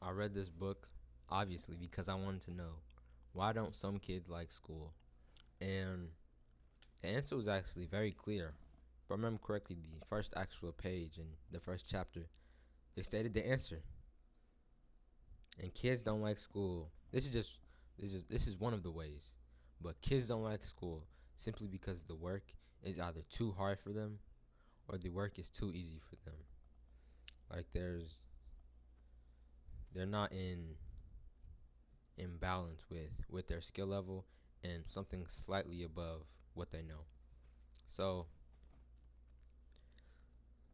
I read this book obviously because I wanted to know why don't some kids like school? And the answer was actually very clear. If I remember correctly, the first actual page in the first chapter, they stated the answer. And kids don't like school. This is one of the ways. But kids don't like school simply because the work is either too hard for them or the work is too easy for them. Like they're not in balance with their skill level and something slightly above what they know. So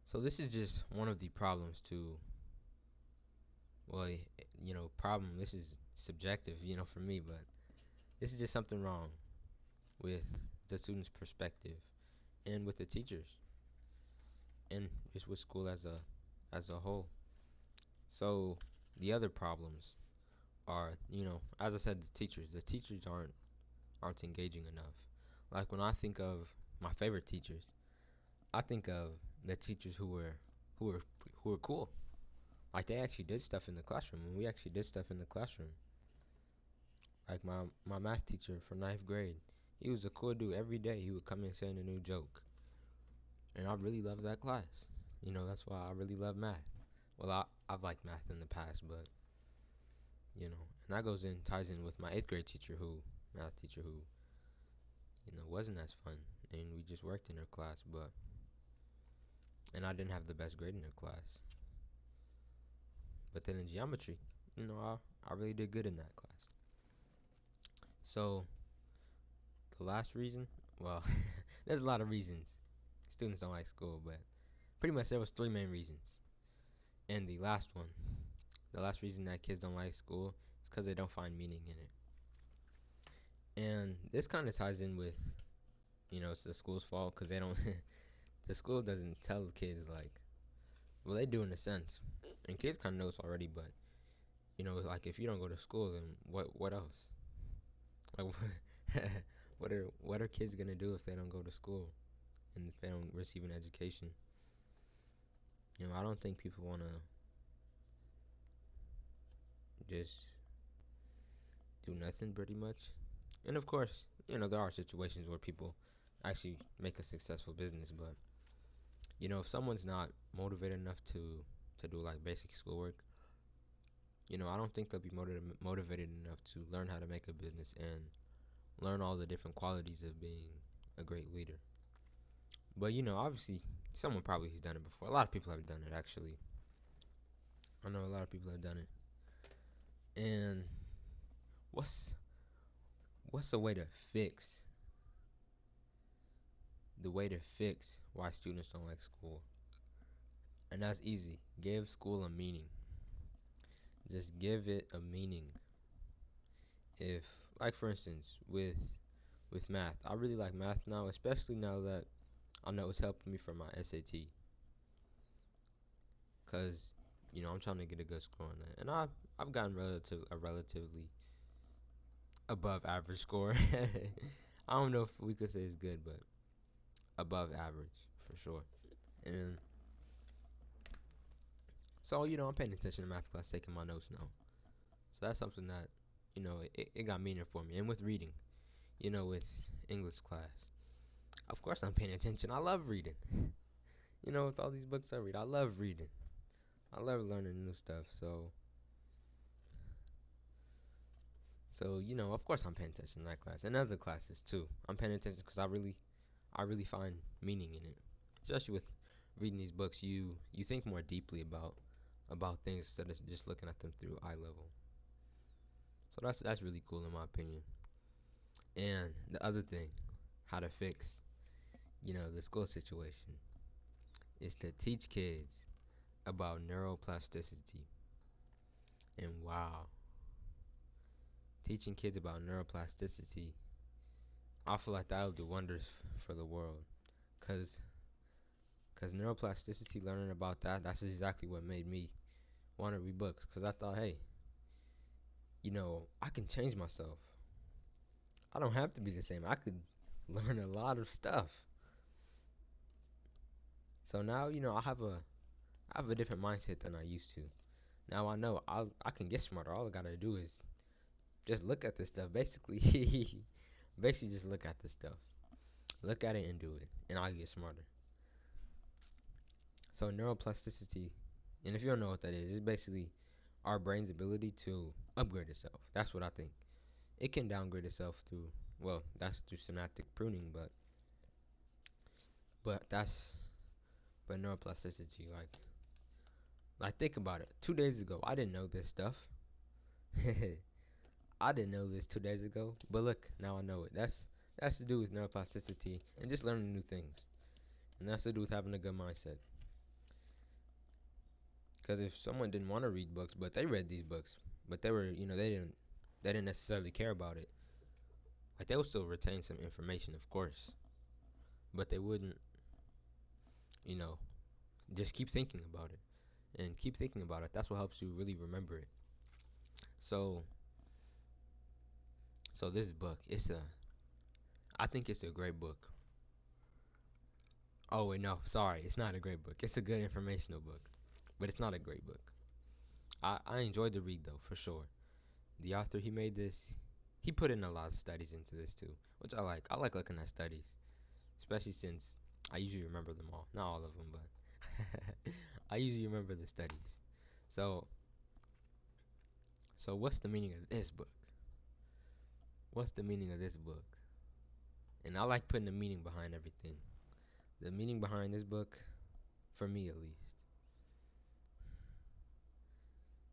so this is just one of the problems to well, problem. This is subjective, for me, but this is just something wrong with the student's perspective and with the teachers and just with school as a whole. So the other problems are, as I said, the teachers aren't engaging enough. Like when I think of my favorite teachers, I think of the teachers who were who were cool. Like they actually did stuff in the classroom, and we actually did stuff in the classroom. Like my math teacher for ninth grade, he was a cool dude. Every day he would come in saying a new joke, and I really loved that class. That's why I really love math. Well, I've liked math in the past, but and that ties in with my eighth grade teacher, who math teacher who wasn't as fun, and we just worked in her class, but and I didn't have the best grade in her class. But then in geometry, I really did good in that class. So the last reason, well, there's a lot of reasons students don't like school, but pretty much there was three main reasons. And the last reason that kids don't like school is because they don't find meaning in it. And this kind of ties in with, it's the school's fault because they don't, the school doesn't tell the kids like, well, they do in a sense, and kids kind of know this already, but like if you don't go to school, then what else? Like, what are kids gonna do if they don't go to school and if they don't receive an education? I don't think people wanna just do nothing pretty much. And of course, there are situations where people actually make a successful business, but if someone's not motivated enough to do like basic schoolwork, I don't think they'll be motivated enough to learn how to make a business and learn all the different qualities of being a great leader. But obviously, someone probably has done it before. A lot of people have done it actually. I know a lot of people have done it. And what's what's the way to fix why students don't like school? And that's easy. Give school a meaning. Just give it a meaning. If, like for instance, with math, I really like math now, especially now that I know it's helping me for my SAT. Cause I'm trying to get a good score on that, and I've gotten a relatively above average score. I don't know if we could say it's good, but above average for sure. And so I'm paying attention to math class, taking my notes now. So that's something that it got meaning for me. And with reading, with English class, of course I'm paying attention. I love reading. With all these books I read, I love reading. I love learning new stuff. So of course I'm paying attention to that class and other classes too. I'm paying attention because I really find meaning in it. Especially with reading these books, you think more deeply about things instead of just looking at them through eye level. So that's really cool in my opinion. And the other thing, how to fix, the school situation, is to teach kids about neuroplasticity. And wow, teaching kids about neuroplasticity, I feel like that will do wonders for the world. Cause, Cause neuroplasticity, learning about that's exactly what made me want to read books. Cause I thought, hey, I can change myself. I don't have to be the same. I could learn a lot of stuff. So now, I have a different mindset than I used to. Now I know I can get smarter. All I gotta do is just look at this stuff. Basically, basically just look at this stuff. Look at it and do it, and I'll get smarter. So neuroplasticity, and if you don't know what that is, it's basically our brain's ability to upgrade itself. That's what I think. It can downgrade itself through, well, that's through synaptic pruning, but that's but neuroplasticity, like think about it. 2 days ago, I didn't know this stuff. I didn't know this 2 days ago, but look, now I know it. That's to do with neuroplasticity and just learning new things, and that's to do with having a good mindset. Because if someone didn't want to read books, but they read these books, but they were, they didn't necessarily care about it. Like they would still retain some information, of course, but they wouldn't, you know, just keep thinking about it and keep thinking about it. That's what helps you really remember it. So, so this book, I think it's a great book. Oh wait, no, sorry, it's not a great book. It's a good informational book, but it's not a great book. I enjoyed the read though, for sure. The author he made this, he put in a lot of studies into this too, which I like. I like looking at studies, especially since I usually remember them all. Not all of them, but I usually remember the studies. So, so what's the meaning of this book? What's the meaning of this book? And I like putting the meaning behind everything. The meaning behind this book, for me at least,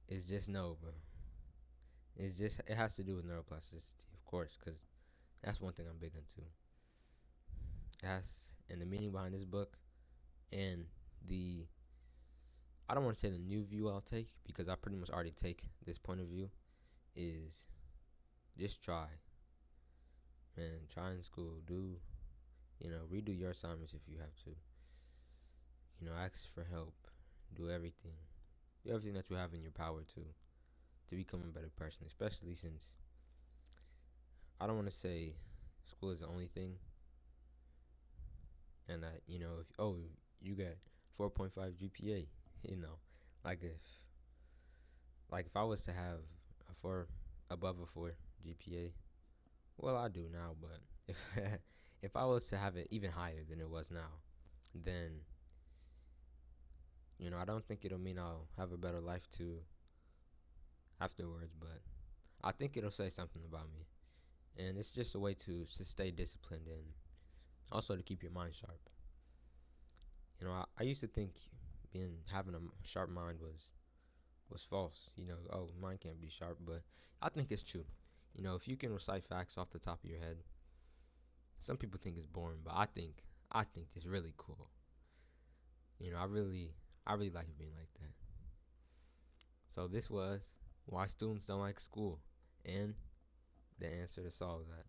is just no, bro. It has to do with neuroplasticity, of course, because that's one thing I'm big into. And the meaning behind this book, and the I don't want to say the new view I'll take because I pretty much already take this point of view is just try, man. Try in school. Redo your assignments if you have to. Ask for help. Do everything. Do everything that you have in your power to become a better person. Especially since I don't want to say school is the only thing, and that if you get 4.5 GPA, like if I was to have a four above a 4 GPA, well I do now, but if if I was to have it even higher than it was now, then I don't think it'll mean I'll have a better life too afterwards, but I think it'll say something about me. And it's just a way to stay disciplined and also to keep your mind sharp. I used to think having a sharp mind was false. Oh, mine can't be sharp, but I think it's true. If you can recite facts off the top of your head, some people think it's boring, but I think it's really cool. I really like being like that. So this was why students don't like school, and the answer to solve that.